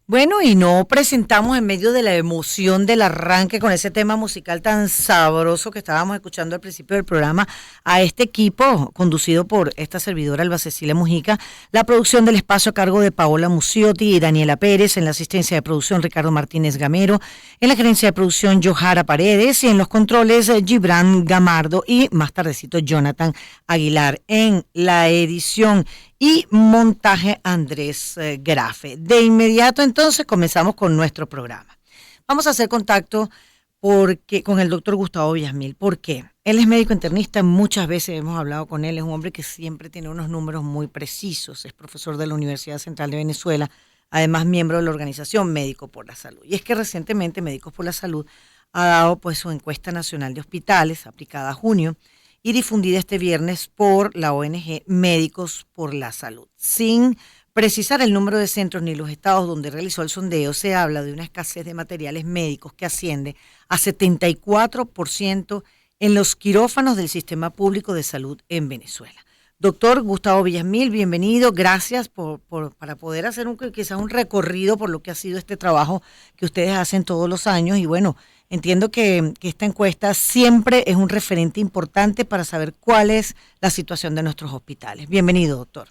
Bueno, y no presentamos en medio de la emoción del arranque con ese tema musical tan sabroso que estábamos escuchando al principio del programa a este equipo conducido por esta servidora Alba Cecilia Mujica, la producción del espacio a cargo de Paola Muciotti y Daniela Pérez, en la asistencia de producción Ricardo Martínez Gamero, en la gerencia de producción Johara Paredes y en los controles Gibran Gamardo y más tardecito Jonathan Aguilar en la edición y montaje Andrés Grafe. De inmediato entonces comenzamos con nuestro programa. Vamos a hacer contacto con el doctor Gustavo Villasmil. ¿Por qué? Él es médico internista, muchas veces hemos hablado con él, es un hombre que siempre tiene unos números muy precisos, es profesor de la Universidad Central de Venezuela, además miembro de la organización Médicos por la Salud. Y es que recientemente Médicos por la Salud ha dado pues su encuesta nacional de hospitales, aplicada a junio, y difundida este viernes por la ONG Médicos por la Salud. Sin precisar el número de centros ni los estados donde realizó el sondeo, se habla de una escasez de materiales médicos que asciende a 74% en los quirófanos del sistema público de salud en Venezuela. Doctor Gustavo Villasmil, bienvenido. Gracias para poder hacer quizás un recorrido por lo que ha sido este trabajo que ustedes hacen todos los años. Y bueno, entiendo que esta encuesta siempre es un referente importante para saber cuál es la situación de nuestros hospitales. Bienvenido, doctor.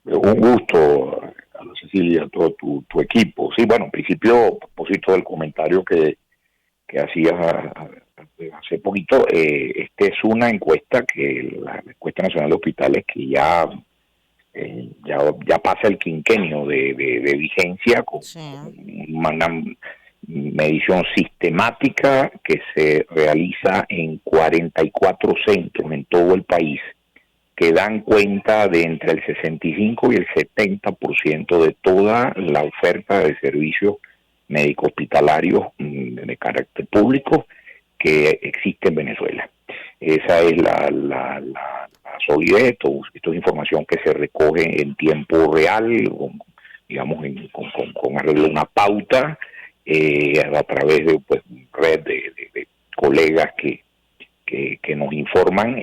Un gusto, Ana Cecilia, todo tu equipo. Sí, bueno, en principio, a propósito del comentario que hacías hace poquito, esta es una encuesta la encuesta nacional de hospitales que ya pasa el quinquenio de vigencia con una medición sistemática que se realiza en 44 centros en todo el país, que dan cuenta de entre el 65 y el 70% de toda la oferta de servicios médico-hospitalarios de carácter público que existe en Venezuela. Esa es la solidez. Esto es información que se recoge en tiempo real, con arreglo a una pauta, a través de pues red de colegas que nos informan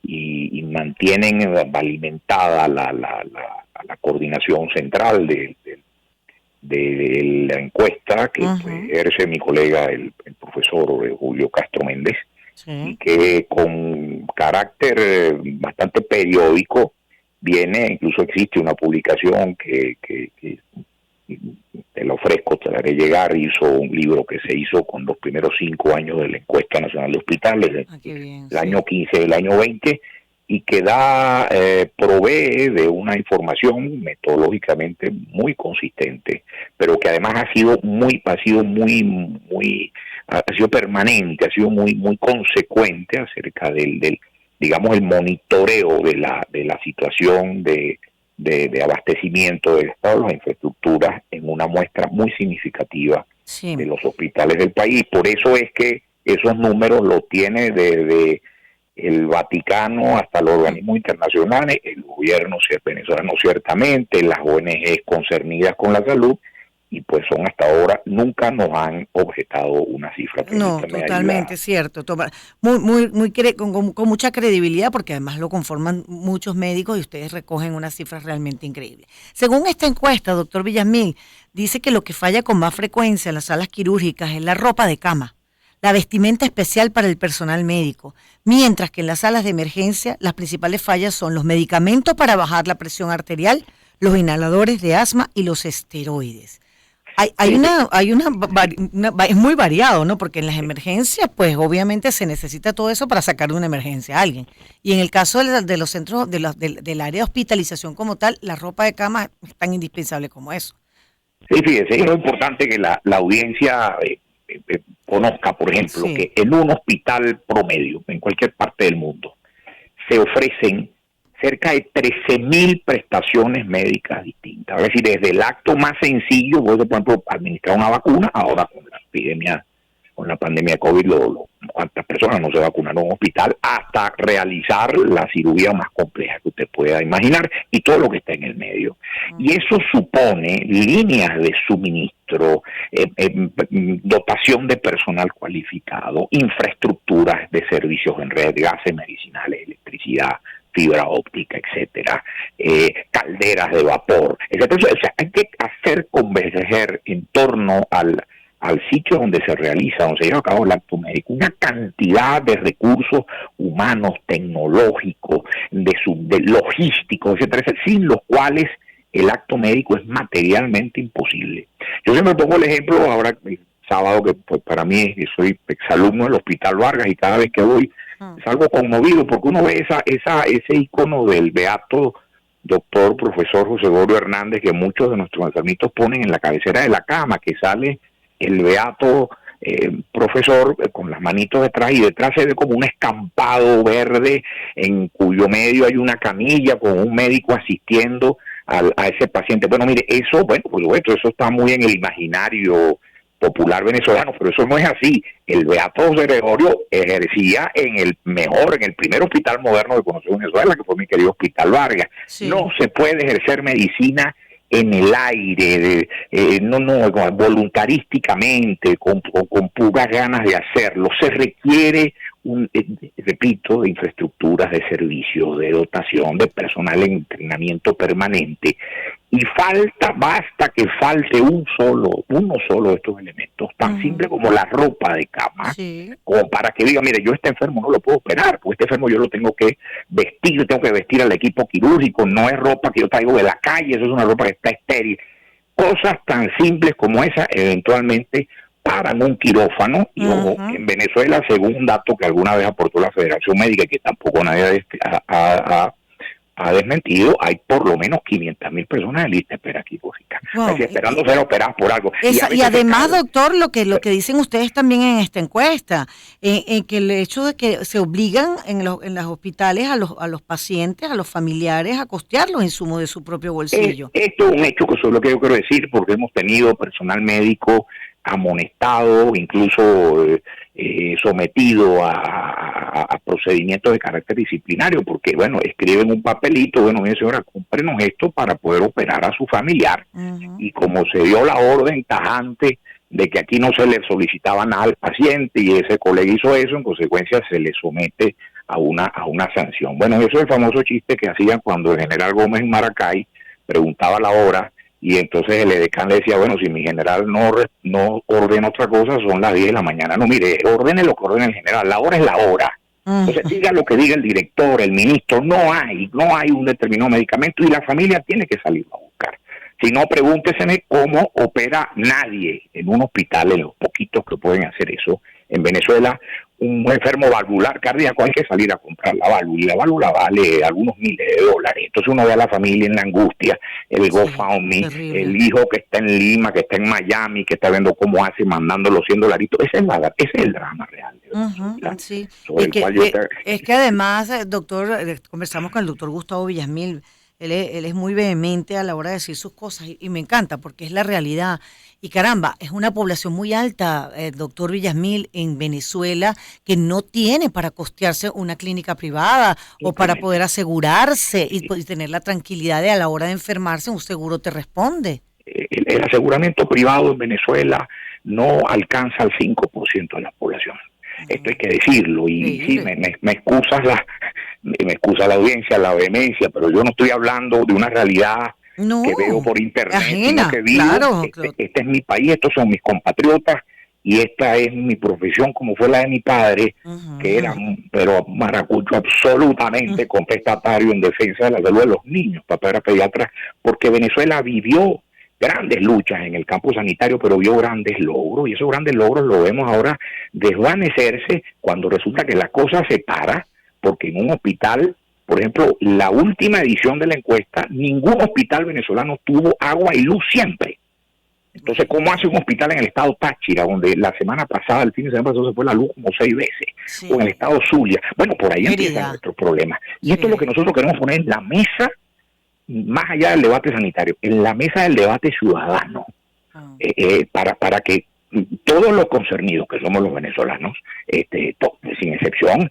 y mantienen alimentada la coordinación central de la encuesta que ejerce mi colega el profesor Julio Castro Méndez, y que con carácter bastante periódico incluso existe una publicación que te la ofrezco, te la haré llegar. Hizo un libro que se hizo con los primeros 5 años de la encuesta nacional de hospitales, el año 15 y el año 20, y que provee de una información metodológicamente muy consistente, pero que además ha sido permanente, ha sido muy consecuente acerca del digamos el monitoreo de la situación de abastecimiento del Estado de las infraestructuras en una muestra muy significativa de los hospitales del país. Por eso es que esos números los tiene desde el Vaticano hasta los organismos internacionales, el gobierno venezolano ciertamente, las ONGs concernidas con la salud, y pues hasta ahora nunca nos han objetado una cifra. No, totalmente cierto. Con mucha credibilidad, porque además lo conforman muchos médicos y ustedes recogen unas cifras realmente increíbles. Según esta encuesta, doctor Villasmil, dice que lo que falla con más frecuencia en las salas quirúrgicas es la ropa de cama, la vestimenta especial para el personal médico, mientras que en las salas de emergencia las principales fallas son los medicamentos para bajar la presión arterial, los inhaladores de asma y los esteroides. Es muy variado, ¿no? Porque en las emergencias, pues obviamente se necesita todo eso para sacar de una emergencia a alguien. Y en el caso de los centros, del área de hospitalización como tal, la ropa de cama es tan indispensable como eso. Sí, fíjese, es muy importante que la audiencia conozca, por ejemplo, que en un hospital promedio, en cualquier parte del mundo, se ofrecen cerca de 13.000 prestaciones médicas distintas. Es decir, desde el acto más sencillo, por ejemplo, administrar una vacuna, ahora con la pandemia de COVID, cuántas personas no se vacunaron en un hospital, hasta realizar la cirugía más compleja que usted pueda imaginar, y todo lo que está en el medio. Y eso supone líneas de suministro, dotación de personal cualificado, infraestructuras de servicios en red, gases medicinales, electricidad, fibra óptica, etcétera, calderas de vapor, etcétera. O sea, hay que hacer converger en torno al sitio donde se realiza, donde se lleva a cabo el acto médico, una cantidad de recursos humanos, tecnológicos, de logísticos, etcétera, sin los cuales el acto médico es materialmente imposible. Yo siempre pongo el ejemplo, ahora el sábado, que pues, para mí, soy exalumno del Hospital Vargas y cada vez que voy salgo conmovido porque uno ve ese icono del beato doctor, profesor José Gorio Hernández, que muchos de nuestros enfermitos ponen en la cabecera de la cama, que sale el beato profesor con las manitos detrás, y detrás se ve como un escampado verde en cuyo medio hay una camilla con un médico asistiendo a ese paciente. Bueno, mire, eso, bueno, por supuesto, eso está muy en el imaginario popular venezolano, pero eso no es así. El beato José Gregorio ejercía en el primer hospital moderno que conoció Venezuela, que fue mi querido Hospital Vargas. Sí. No se puede ejercer medicina en el aire, voluntarísticamente, con puras ganas de hacerlo. Se requiere repito, de infraestructuras, de servicios, de dotación, de personal en entrenamiento permanente, y basta que falte uno solo de estos elementos, tan simple como la ropa de cama, como para que diga, mire, yo este enfermo no lo puedo operar, porque este enfermo yo lo tengo que vestir al equipo quirúrgico, no es ropa que yo traigo de la calle, eso es una ropa que está estéril. Cosas tan simples como esa eventualmente paran un quirófano, y ojo, en Venezuela, según un dato que alguna vez aportó la Federación Médica, que tampoco nadie ha desmentido, hay por lo menos 500,000 personas en lista de espera quirúrgica, esperando ser operadas por algo. Y además, doctor, lo que dicen ustedes también en esta encuesta, en que el hecho de que se obligan en los hospitales a los pacientes, a los familiares, a costear los insumos de su propio bolsillo. Esto es un hecho, que eso es lo que yo quiero decir, porque hemos tenido personal médico amonestado, incluso sometido a procedimientos de carácter disciplinario, porque, bueno, escriben un papelito, bueno, mire señora, cómprenos esto para poder operar a su familiar, y como se dio la orden tajante de que aquí no se le solicitaba nada al paciente, y ese colega hizo eso, en consecuencia se le somete a una sanción. Bueno, eso es el famoso chiste que hacían cuando el general Gómez en Maracay preguntaba la hora, y entonces el edecán le decía, bueno, si mi general no ordena otra cosa, son las 10 de la mañana. No, mire, ordene lo que ordene el general, la hora es la hora. Entonces diga lo que diga el director, el ministro, no hay un determinado medicamento, y la familia tiene que salir a buscar. Si no, pregúnteseme cómo opera nadie en un hospital, en los poquitos que pueden hacer eso. En Venezuela, un enfermo valvular cardíaco hay que salir a comprar la válvula, y la válvula vale algunos miles de dólares. Entonces uno ve a la familia en la angustia, el GoFundMe, el hijo que está en Lima, que está en Miami, que está viendo cómo hace, mandándolo $100. Ese es el drama real. Sí. Es que además, doctor, conversamos con el doctor Gustavo Villasmil. Él es muy vehemente a la hora de decir sus cosas, y me encanta porque es la realidad. Y caramba, es una población muy alta, doctor Villasmil, en Venezuela, que no tiene para costearse una clínica privada o para poder asegurarse y tener la tranquilidad de, a la hora de enfermarse, un seguro te responde. El aseguramiento privado en Venezuela no alcanza al 5% de la población. Esto hay que decirlo, y sí, me excusa la audiencia, la vehemencia, pero yo no estoy hablando de una realidad que veo por internet, sino que vivo. Claro. Este es mi país, estos son mis compatriotas, y esta es mi profesión, como fue la de mi padre, que era pero maracucho absolutamente contestatario en defensa de la salud de los niños. Papá era pediatra, porque Venezuela vivió grandes luchas en el campo sanitario, pero vio grandes logros, y esos grandes logros lo vemos ahora desvanecerse cuando resulta que la cosa se para, porque en un hospital, por ejemplo, la última edición de la encuesta, ningún hospital venezolano tuvo agua y luz siempre. Entonces, ¿cómo hace un hospital en el estado Táchira, donde la semana pasada, el fin de semana pasado, se fue la luz como 6 veces, o en el estado Zulia? Bueno, por ahí empiezan nuestros problemas. Y esto es lo que nosotros queremos poner en la mesa, más allá del debate sanitario, en la mesa del debate ciudadano, para que todos los concernidos, que somos los venezolanos, sin excepción,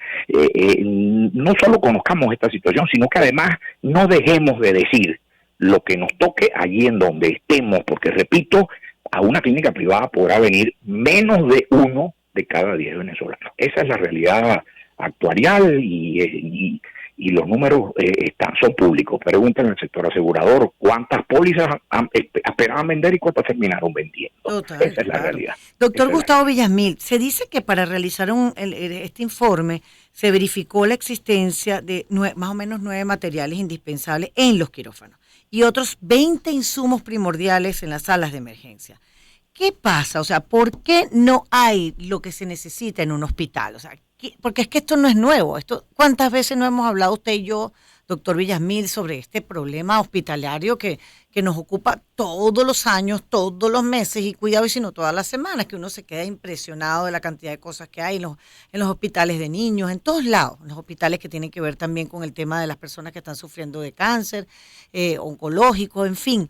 no solo conozcamos esta situación, sino que además no dejemos de decir lo que nos toque allí en donde estemos, porque, repito, a una clínica privada podrá venir menos de 1 de cada 10 venezolanos. Esa es la realidad actuarial, y y los números son públicos. Pregúntenle al sector asegurador cuántas pólizas esperaban vender y cuántas terminaron vendiendo. Total, Esa es la claro. realidad. Doctor Gustavo Villasmil, se dice que para realizar este informe se verificó la existencia de más o menos 9 materiales indispensables en los quirófanos y otros 20 insumos primordiales en las salas de emergencia. ¿Qué pasa? O sea, ¿por qué no hay lo que se necesita en un hospital? O sea, porque es que esto no es nuevo. ¿Cuántas veces no hemos hablado usted y yo, doctor Villasmil, sobre este problema hospitalario que nos ocupa todos los años, todos los meses y cuidado y si no todas las semanas, que uno se queda impresionado de la cantidad de cosas que hay en los hospitales de niños, en todos lados, en los hospitales que tienen que ver también con el tema de las personas que están sufriendo de cáncer, oncológico, en fin.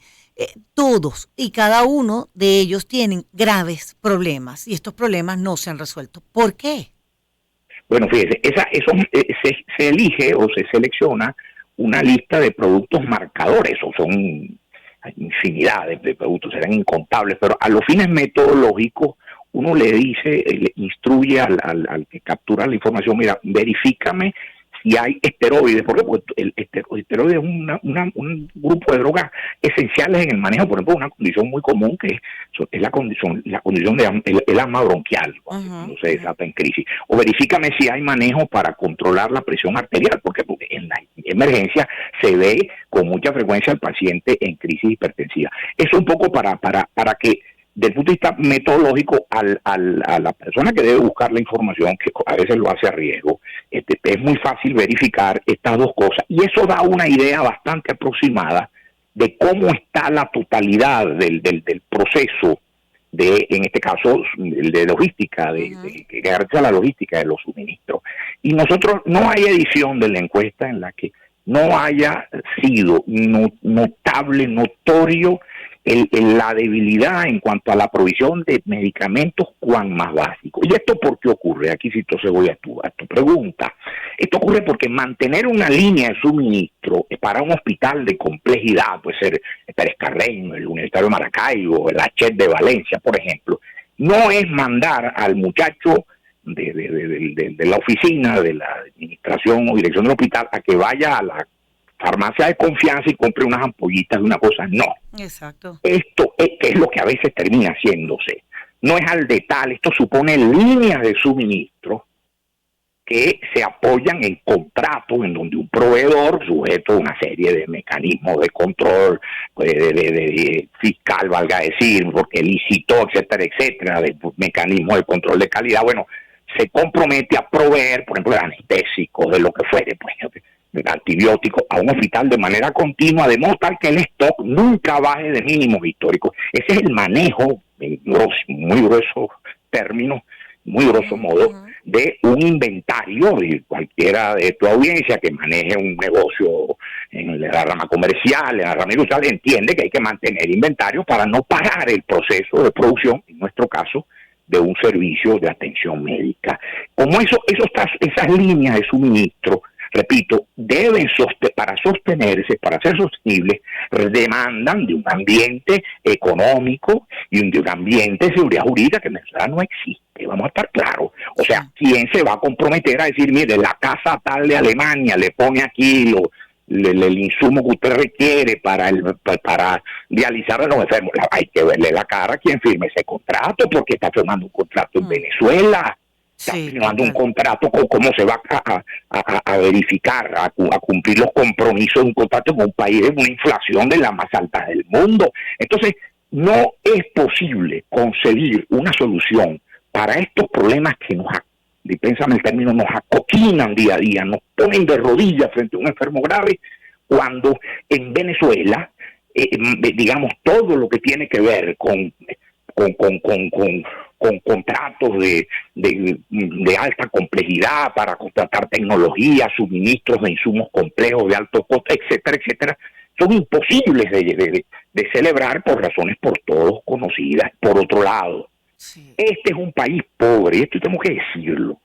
Todos y cada uno de ellos tienen graves problemas y estos problemas no se han resuelto. ¿Por qué? Bueno, fíjese, se elige o se selecciona una lista de productos marcadores, o son infinidad de productos, serán incontables, pero a los fines metodológicos uno le dice, le instruye al que captura la información, mira, verifícame si hay esteroides. ¿Por qué? Porque el esteroide es un grupo de drogas esenciales en el manejo, por ejemplo, una condición muy común que es la condición de el asma bronquial, cuando se desata en crisis. O verifícame si hay manejo para controlar la presión arterial, porque en la emergencia se ve con mucha frecuencia al paciente en crisis hipertensiva. Eso un poco para que desde el punto de vista metodológico, a la persona que debe buscar la información, que a veces lo hace a riesgo, es muy fácil verificar estas dos cosas. Y eso da una idea bastante aproximada de cómo está la totalidad del proceso en este caso, el de logística, que garantiza la logística de los suministros. Y nosotros, no hay edición de la encuesta en la que no haya sido notable, notorio, la debilidad en cuanto a la provisión de medicamentos cuán más básicos. ¿Y esto por qué ocurre? Aquí sí entonces voy a tu pregunta. Esto ocurre porque mantener una línea de suministro para un hospital de complejidad, puede ser el Pérez Carreño, el Universitario de Maracaibo, el Hachet de Valencia, por ejemplo, no es mandar al muchacho de la oficina, de la administración o dirección del hospital, a que vaya a la farmacia de confianza y compre unas ampollitas de una cosa. No. Exacto. Esto es lo que a veces termina haciéndose. No es al detalle, esto supone líneas de suministro que se apoyan en contratos en donde un proveedor, sujeto a una serie de mecanismos de control, de fiscal, valga decir, porque licitó, etcétera, etcétera, de mecanismos de control de calidad, bueno, se compromete a proveer, por ejemplo, de anestésicos, de lo que fuere, pues, de antibióticos, a un hospital de manera continua, de modo tal que el stock nunca baje de mínimos históricos. Ese es el manejo, en muy grueso término, muy grosso modo, de un inventario. Y cualquiera de tu audiencia que maneje un negocio en la rama comercial, en la rama industrial, entiende que hay que mantener inventario para no parar el proceso de producción, en nuestro caso, de un servicio de atención médica. Como esas líneas de suministro, repito, para sostenerse, para ser sostenibles, demandan de un ambiente económico y de un ambiente de seguridad jurídica que en Venezuela no existe, vamos a estar claros. O sea, ¿quién se va a comprometer a decir, mire, la casa tal de Alemania le pone aquí el insumo que usted requiere para dializar a los enfermos? Hay que verle la cara a quien firme ese contrato, porque está firmando un contrato en Venezuela. Está firmando un contrato con cómo se va a verificar, a cumplir los compromisos de un contrato con un país de una inflación de la más alta del mundo. Entonces, no es posible concebir una solución para estos problemas que dispénsame el término, nos acoquinan día a día, nos ponen de rodillas frente a un enfermo grave, cuando en Venezuela, digamos, todo lo que tiene que ver con contratos de alta complejidad para contratar tecnología, suministros de insumos complejos de alto costo, etcétera, etcétera, son imposibles de celebrar por razones por todos conocidas. Por otro lado, este es un país pobre, y esto tenemos que decirlo.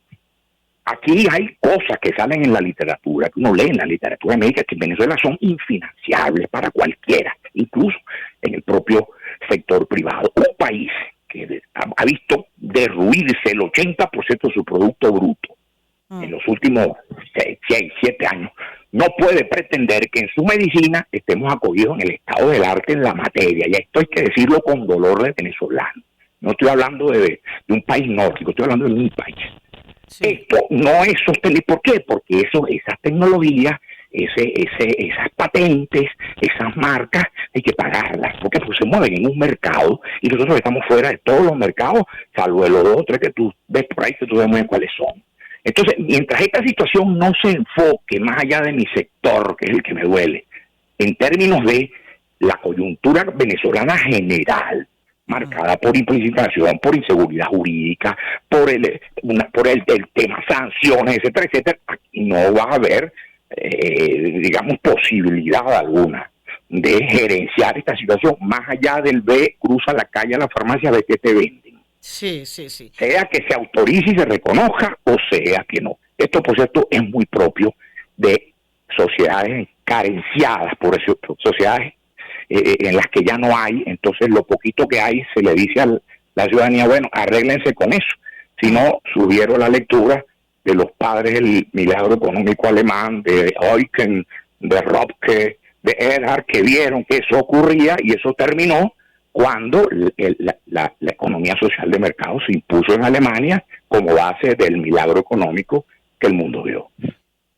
Aquí hay cosas que salen en la literatura, que uno lee en la literatura médica, que en Venezuela son infinanciables para cualquiera, incluso en el propio sector privado. Un país que ha visto derruirse el 80% de su Producto Bruto en los últimos 6, 7 años, no puede pretender que en su medicina estemos acogidos en el estado del arte en la materia. Y esto hay que decirlo con dolor de venezolano. No estoy hablando de un país nórdico, estoy hablando de mi país. Sí. Esto no es sostenible. ¿Por qué? Porque esas tecnologías, esas patentes, esas marcas, hay que pagarlas, porque pues se mueven en un mercado y nosotros estamos fuera de todos los mercados, salvo de los 2 o 3 que tú ves por ahí, que tú ves muy bien cuáles son. Entonces, mientras esta situación no se enfoque más allá de mi sector, que es el que me duele, en términos de la coyuntura venezolana general, marcada por implicación, por inseguridad jurídica, por el tema sanciones, etcétera, etcétera, aquí no va a haber, digamos, posibilidad alguna de gerenciar esta situación más allá del ve, cruza la calle a la farmacia, ve que te venden. Sí. Sea que se autorice y se reconozca o sea que no. Esto, por cierto, es muy propio de sociedades carenciadas, por eso, sociedades en las que ya no hay. Entonces lo poquito que hay se le dice a la ciudadanía, bueno, arréglense con eso. Si no, subieron la lectura de los padres del milagro económico alemán, de Eucken, de Röpke, de Erhard, que vieron que eso ocurría y eso terminó cuando la economía social de mercado se impuso en Alemania como base del milagro económico que el mundo vio.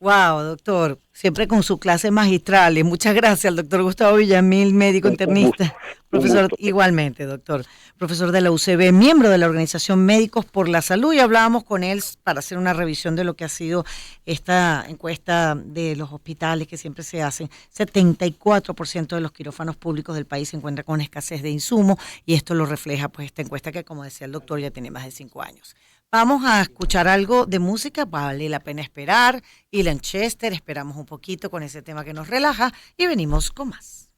Wow, doctor, siempre con su clase magistral. Y muchas gracias al doctor Gustavo Villamil, médico internista, profesor, igualmente, doctor, profesor de la UCB, miembro de la Organización Médicos por la Salud, y hablábamos con él para hacer una revisión de lo que ha sido esta encuesta de los hospitales que siempre se hacen. 74% de los quirófanos públicos del país se encuentran con escasez de insumos, y esto lo refleja pues esta encuesta que, como decía el doctor, ya tiene más de 5 años. Vamos a escuchar algo de música, vale la pena esperar. Y Lanchester, esperamos un poquito con ese tema que nos relaja y venimos con más.